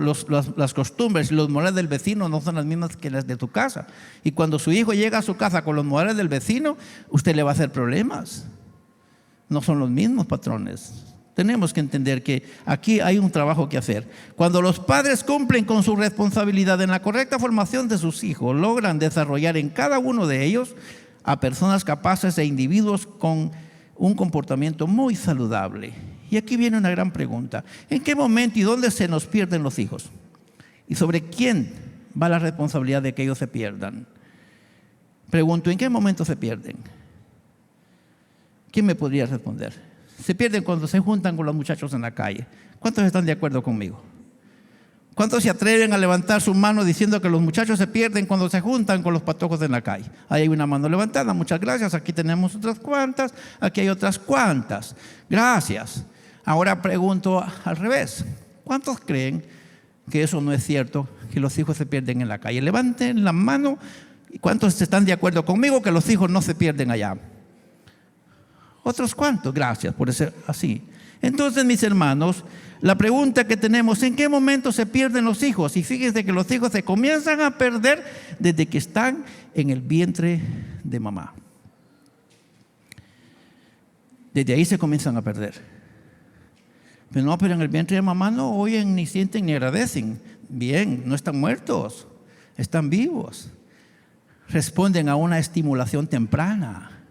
las costumbres y los modales del vecino no son las mismas que las de tu casa. Y cuando su hijo llega a su casa con los modales del vecino, usted le va a hacer problemas. No son los mismos patrones. Tenemos que entender que aquí hay un trabajo que hacer. Cuando los padres cumplen con su responsabilidad en la correcta formación de sus hijos, logran desarrollar en cada uno de ellos a personas capaces e individuos con un comportamiento muy saludable. Y aquí viene una gran pregunta. ¿En qué momento y dónde se nos pierden los hijos? ¿Y sobre quién va la responsabilidad de que ellos se pierdan? Pregunto, ¿en qué momento se pierden? ¿Quién me podría responder? Se pierden cuando se juntan con los muchachos en la calle. ¿Cuántos están de acuerdo conmigo? ¿Cuántos se atreven a levantar su mano diciendo que los muchachos se pierden cuando se juntan con los patojos en la calle? Ahí hay una mano levantada, muchas gracias. Aquí tenemos otras cuantas, aquí hay otras cuantas. Gracias. Ahora pregunto al revés. ¿Cuántos creen que eso no es cierto, que los hijos se pierden en la calle? Levanten la mano. ¿Cuántos están de acuerdo conmigo que los hijos no se pierden allá? ¿Otros cuántos? Gracias por ser así. Entonces, mis hermanos, la pregunta que tenemos: ¿en qué momento se pierden los hijos? Y fíjense que los hijos se comienzan a perder desde que están en el vientre de mamá. Desde ahí se comienzan a perder. Pero en el vientre de mamá no oyen, ni sienten, ni agradecen. Bien, no están muertos, están vivos. Responden a una estimulación temprana.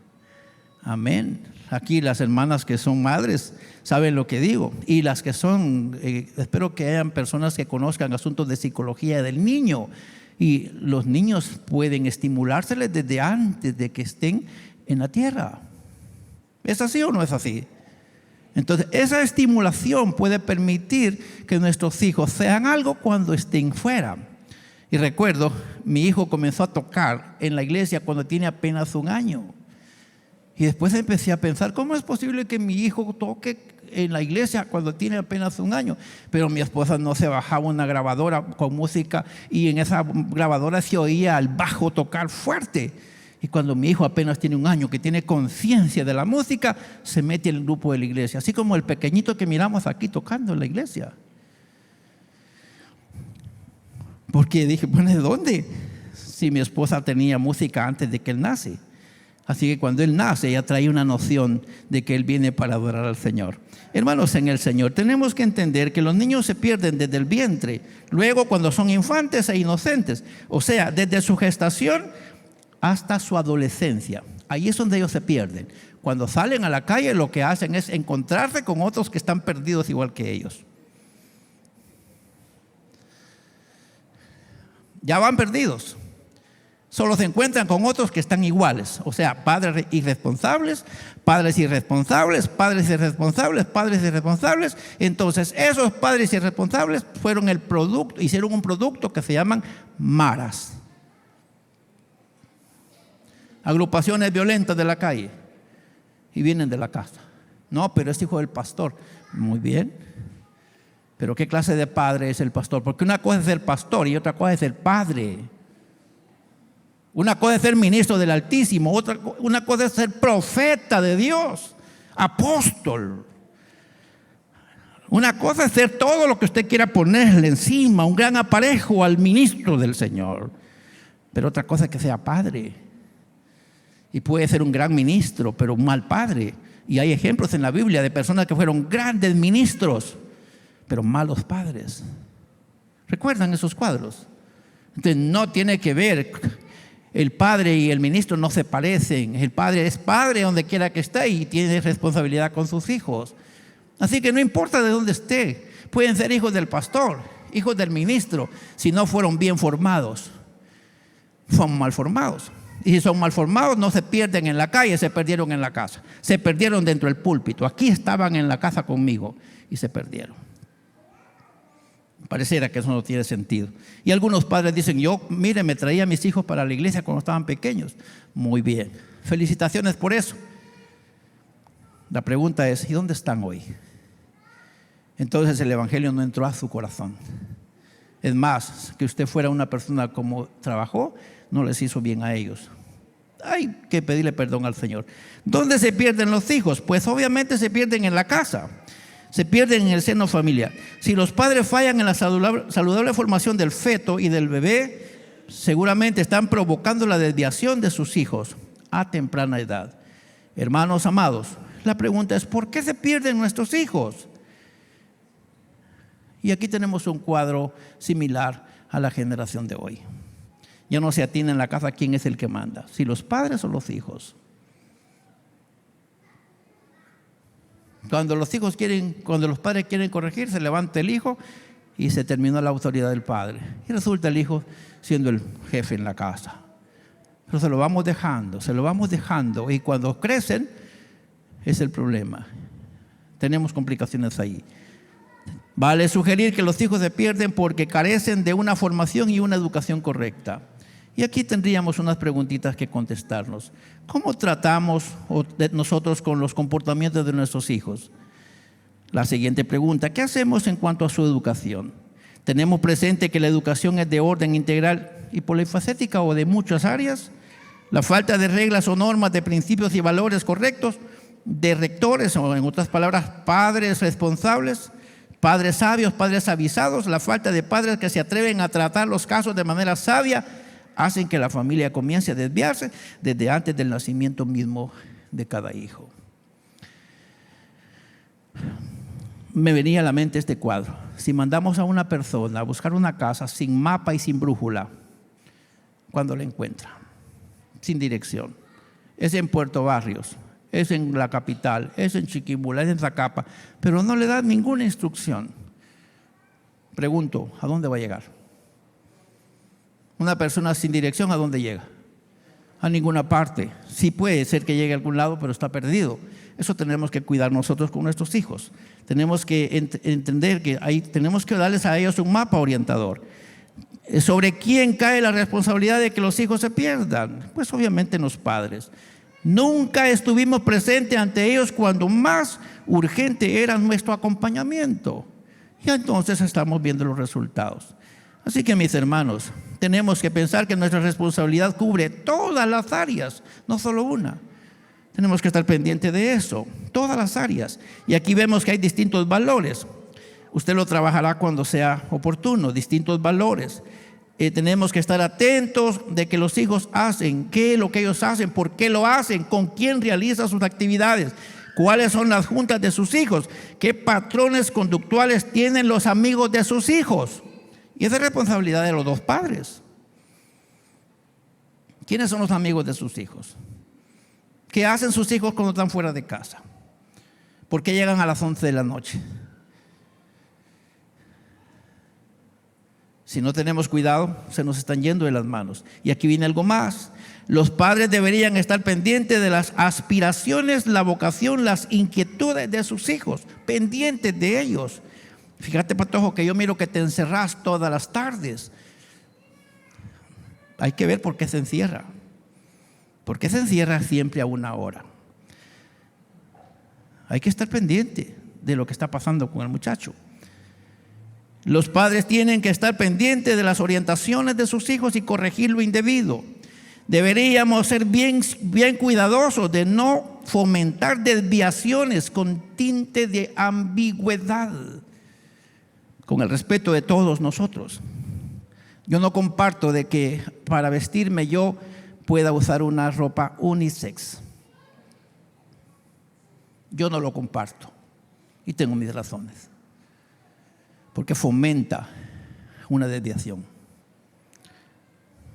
Amén. Aquí las hermanas que son madres saben lo que digo. Y las que son, espero que hayan personas que conozcan asuntos de psicología del niño. Y los niños pueden estimulárseles desde antes de que estén en la tierra. ¿Es así o no es así? Entonces, esa estimulación puede permitir que nuestros hijos sean algo cuando estén fuera. Y recuerdo, mi hijo comenzó a tocar en la iglesia cuando tiene apenas 1 año. Y después empecé a pensar, ¿cómo es posible que mi hijo toque en la iglesia cuando tiene apenas 1 año? Pero mi esposa no se bajaba una grabadora con música y en esa grabadora se oía al bajo tocar fuerte. Y cuando mi hijo apenas tiene 1 año, que tiene conciencia de la música, se mete en el grupo de la iglesia. Así como el pequeñito que miramos aquí tocando en la iglesia. Porque dije, bueno, ¿de dónde? si mi esposa tenía música antes de que él nace. Así que cuando él nace, ella trae una noción de que él viene para adorar al Señor. Hermanos, en el Señor tenemos que entender que los niños se pierden desde el vientre, luego cuando son infantes e inocentes, o sea, desde su gestación hasta su adolescencia. Ahí es donde ellos se pierden. Cuando salen a la calle, lo que hacen es encontrarse con otros que están perdidos igual que ellos. Ya van perdidos. Solo se encuentran con otros que están iguales, o sea, padres irresponsables, padres irresponsables, padres irresponsables, padres irresponsables. Entonces, esos padres irresponsables fueron el producto, hicieron un producto que se llaman maras. Agrupaciones violentas de la calle y vienen de la casa. No, pero es hijo del pastor. Muy bien. Pero ¿qué clase de padre es el pastor? Porque una cosa es ser pastor y otra cosa es ser padre. Una cosa es ser ministro del Altísimo, una cosa es ser profeta de Dios, apóstol. Una cosa es ser todo lo que usted quiera ponerle encima, un gran aparejo al ministro del Señor. Pero otra cosa es que sea padre. Y puede ser un gran ministro, pero un mal padre. Y hay ejemplos en la Biblia de personas que fueron grandes ministros, pero malos padres. ¿Recuerdan esos cuadros? Entonces no tiene que ver. El padre y el ministro no se parecen. El padre es padre donde quiera que esté y tiene responsabilidad con sus hijos. Así que no importa de dónde esté, pueden ser hijos del pastor, hijos del ministro, si no fueron bien formados. Son mal formados. Y si son mal formados, no se pierden en la calle, se perdieron en la casa. Se perdieron dentro del púlpito. Aquí estaban en la casa conmigo y se perdieron. Pareciera que eso no tiene sentido. Y algunos padres dicen, mire, me traía a mis hijos para la iglesia cuando estaban pequeños. Muy bien, felicitaciones por eso. La pregunta es, ¿y dónde están hoy? Entonces el evangelio no entró a su corazón. Es más, que usted fuera una persona como trabajó, no les hizo bien a ellos. Hay que pedirle perdón al Señor. ¿Dónde se pierden los hijos? Pues obviamente se pierden en la casa. Se pierden en el seno familiar. Si los padres fallan en la saludable formación del feto y del bebé, seguramente están provocando la desviación de sus hijos a temprana edad. Hermanos amados, la pregunta es, ¿por qué se pierden nuestros hijos? Y aquí tenemos un cuadro similar a la generación de hoy. Ya no se atina en la casa quién es el que manda, si los padres o los hijos. Cuando los padres quieren corregir, se levanta el hijo y se terminó la autoridad del padre. Y resulta el hijo siendo el jefe en la casa. Pero se lo vamos dejando. Y cuando crecen, es el problema. Tenemos complicaciones ahí. Vale sugerir que los hijos se pierden porque carecen de una formación y una educación correcta. Y aquí tendríamos unas preguntitas que contestarnos. ¿Cómo tratamos nosotros con los comportamientos de nuestros hijos? La siguiente pregunta, ¿qué hacemos en cuanto a su educación? ¿Tenemos presente que la educación es de orden integral y polifacética o de muchas áreas? La falta de reglas o normas, de principios y valores correctos, de rectores, o en otras palabras, padres responsables, padres sabios, padres avisados, la falta de padres que se atreven a tratar los casos de manera sabia, hacen que la familia comience a desviarse desde antes del nacimiento mismo de cada hijo. Me venía a la mente este cuadro. Si mandamos a una persona a buscar una casa sin mapa y sin brújula, ¿cuándo la encuentra? Sin dirección. Es en Puerto Barrios, es en la capital, es en Chiquimula, es en Zacapa, pero no le da ninguna instrucción. Pregunto, ¿a dónde va a llegar? Una persona sin dirección, ¿a dónde llega? A ninguna parte. Sí puede ser que llegue a algún lado, pero está perdido. Eso tenemos que cuidar nosotros con nuestros hijos. Tenemos que entender que tenemos que darles a ellos un mapa orientador. ¿Sobre quién cae la responsabilidad de que los hijos se pierdan? Pues obviamente en los padres. Nunca estuvimos presentes ante ellos cuando más urgente era nuestro acompañamiento. Y entonces estamos viendo los resultados. Así que, mis hermanos, tenemos que pensar que nuestra responsabilidad cubre todas las áreas, no solo una. Tenemos que estar pendientes de eso, todas las áreas. Y aquí vemos que hay distintos valores. Usted lo trabajará cuando sea oportuno, distintos valores. tenemos que estar atentos de que los hijos hacen, qué es lo que ellos hacen, por qué lo hacen, con quién realiza sus actividades, cuáles son las juntas de sus hijos, qué patrones conductuales tienen los amigos de sus hijos. Y esa es responsabilidad de los dos padres. ¿Quiénes son los amigos de sus hijos? ¿Qué hacen sus hijos cuando están fuera de casa? ¿Por qué llegan a las 11 de la noche? Si no tenemos cuidado, se nos están yendo de las manos. Y aquí viene algo más. Los padres deberían estar pendientes de las aspiraciones, la vocación, las inquietudes de sus hijos, pendientes de ellos. Fíjate, Patojo, que yo miro que te encerras todas las tardes. Hay que ver por qué se encierra. ¿Por qué se encierra siempre a una hora? Hay que estar pendiente de lo que está pasando con el muchacho. Los padres tienen que estar pendientes de las orientaciones de sus hijos y corregir lo indebido. Deberíamos ser bien cuidadosos de no fomentar desviaciones con tinte de ambigüedad, con el respeto de todos nosotros. Yo no comparto de que para vestirme yo pueda usar una ropa unisex. Yo no lo comparto y tengo mis razones. Porque fomenta una desviación.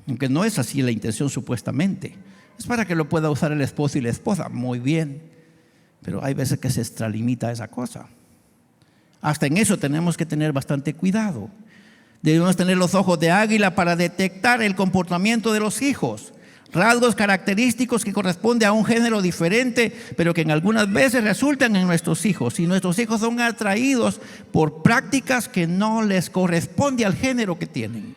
Aunque no es así la intención supuestamente. Es para que lo pueda usar el esposo y la esposa. Muy bien. Pero hay veces que se extralimita esa cosa. Hasta en eso tenemos que tener bastante cuidado. Debemos tener los ojos de águila para detectar el comportamiento de los hijos. Rasgos característicos que corresponden a un género diferente, pero que en algunas veces resultan en nuestros hijos. Y nuestros hijos son atraídos por prácticas que no les corresponde al género que tienen.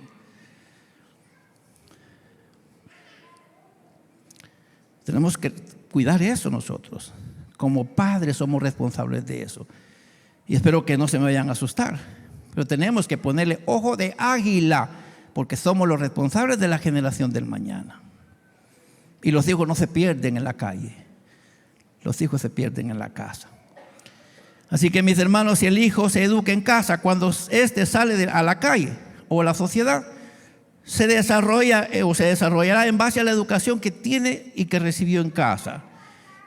Tenemos que cuidar eso nosotros. Como padres somos responsables de eso. Y espero que no se me vayan a asustar. Pero tenemos que ponerle ojo de águila, porque somos los responsables de la generación del mañana. Y los hijos no se pierden en la calle. Los hijos se pierden en la casa. Así que, mis hermanos, si el hijo se educa en casa, cuando éste sale a la calle o a la sociedad, se desarrollará en base a la educación que tiene y que recibió en casa.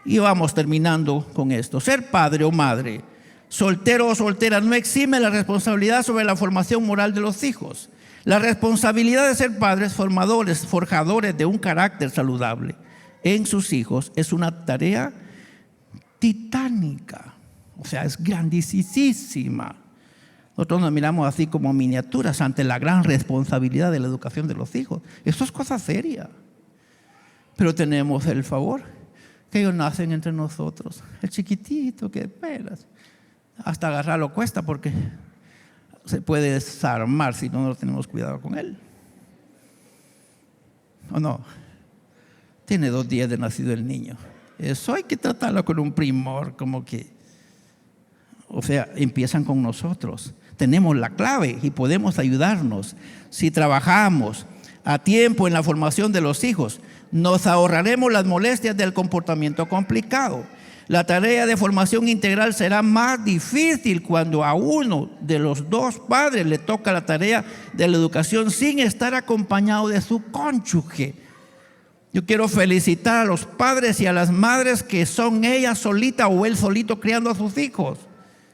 Y vamos terminando con esto. Ser padre o madre, soltero o soltera, no exime la responsabilidad sobre la formación moral de los hijos. La responsabilidad de ser padres formadores, forjadores de un carácter saludable en sus hijos es una tarea titánica. O sea, es grandísima. Nosotros nos miramos así como miniaturas ante la gran responsabilidad de la educación de los hijos. Eso es cosa seria. Pero tenemos el favor que ellos nacen entre nosotros. El chiquitito que esperas. Hasta agarrarlo cuesta porque se puede desarmar si no tenemos cuidado con él. ¿O no? Tiene 2 días de nacido el niño. Eso hay que tratarlo con un primor, como que, o sea, empiezan con nosotros. Tenemos la clave y podemos ayudarnos. Si trabajamos a tiempo en la formación de los hijos, nos ahorraremos las molestias del comportamiento complicado. La tarea de formación integral será más difícil cuando a uno de los dos padres le toca la tarea de la educación sin estar acompañado de su cónyuge. Yo quiero felicitar a los padres y a las madres que son ellas solitas o él solito criando a sus hijos,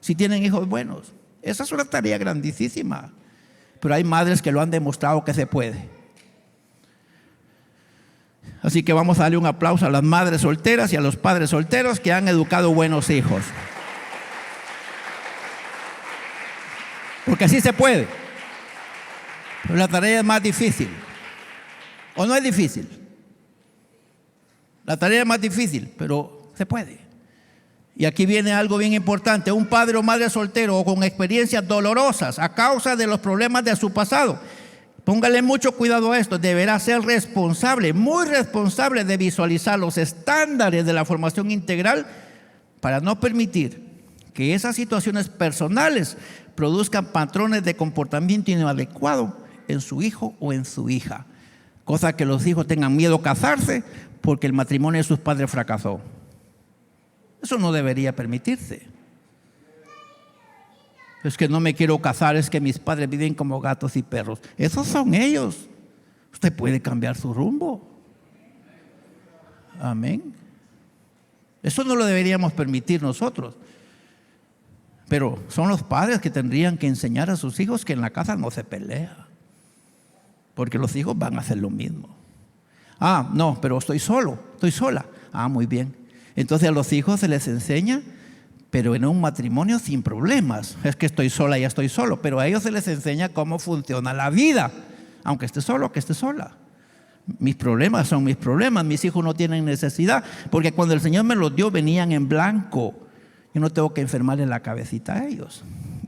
si tienen hijos buenos. Esa es una tarea grandísima, pero hay madres que lo han demostrado que se puede. Así que vamos a darle un aplauso a las madres solteras y a los padres solteros que han educado buenos hijos. Porque así se puede. Pero la tarea es más difícil. ¿O no es difícil? La tarea es más difícil, pero se puede. Y aquí viene algo bien importante. Un padre o madre soltero o con experiencias dolorosas a causa de los problemas de su pasado, póngale mucho cuidado a esto, deberá ser responsable, muy responsable de visualizar los estándares de la formación integral para no permitir que esas situaciones personales produzcan patrones de comportamiento inadecuado en su hijo o en su hija. Cosa que los hijos tengan miedo a casarse porque el matrimonio de sus padres fracasó. Eso no debería permitirse. Es que no me quiero casar, es que mis padres viven como gatos y perros. Esos son ellos. Usted puede cambiar su rumbo. Amén. Eso no lo deberíamos permitir nosotros. Pero son los padres que tendrían que enseñar a sus hijos que en la casa no se pelea. Porque los hijos van a hacer lo mismo. Ah, no, pero estoy solo, estoy sola. Ah, muy bien. Entonces a los hijos se les enseña, pero en un matrimonio sin problemas. Es que estoy sola, ya estoy solo. Pero a ellos se les enseña cómo funciona la vida. Aunque esté solo, que esté sola. Mis problemas son mis problemas. Mis hijos no tienen necesidad. Porque cuando el Señor me los dio, venían en blanco. Yo no tengo que enfermarle la cabecita a ellos.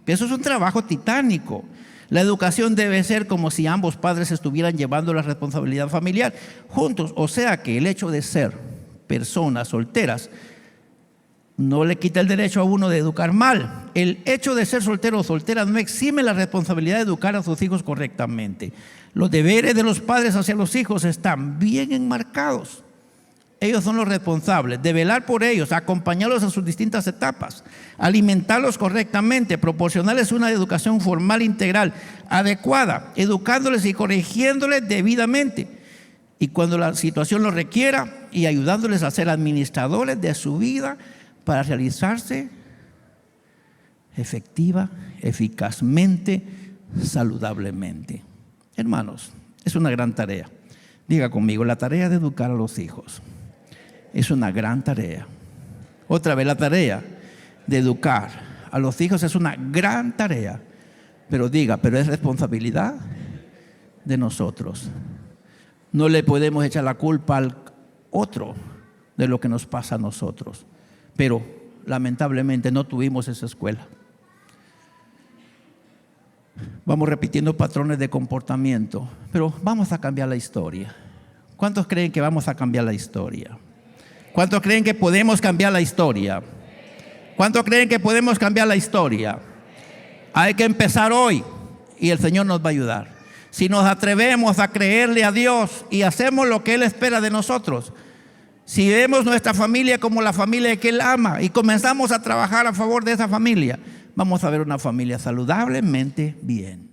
Eso es un trabajo titánico. La educación debe ser como si ambos padres estuvieran llevando la responsabilidad familiar juntos. O sea que el hecho de ser personas solteras no le quita el derecho a uno de educar mal. El hecho de ser soltero o soltera no exime la responsabilidad de educar a sus hijos correctamente. Los deberes de los padres hacia los hijos están bien enmarcados. Ellos son los responsables de velar por ellos, acompañarlos en sus distintas etapas, alimentarlos correctamente, proporcionarles una educación formal integral adecuada, educándoles y corrigiéndoles debidamente. Y cuando la situación lo requiera, y ayudándoles a ser administradores de su vida para realizarse efectiva, eficazmente, saludablemente. Hermanos, es una gran tarea. Diga conmigo, la tarea de educar a los hijos es una gran tarea. Otra vez, la tarea de educar a los hijos es una gran tarea. Pero diga, pero es responsabilidad de nosotros. No le podemos echar la culpa al otro de lo que nos pasa a nosotros. Pero lamentablemente no tuvimos esa escuela. Vamos repitiendo patrones de comportamiento, pero vamos a cambiar la historia. ¿Cuántos creen que vamos a cambiar la historia? ¿Cuántos creen que podemos cambiar la historia? ¿Cuántos creen que podemos cambiar la historia? Hay que empezar hoy y el Señor nos va a ayudar. Si nos atrevemos a creerle a Dios y hacemos lo que Él espera de nosotros, si vemos nuestra familia como la familia que Él ama y comenzamos a trabajar a favor de esa familia, vamos a ver una familia saludablemente bien.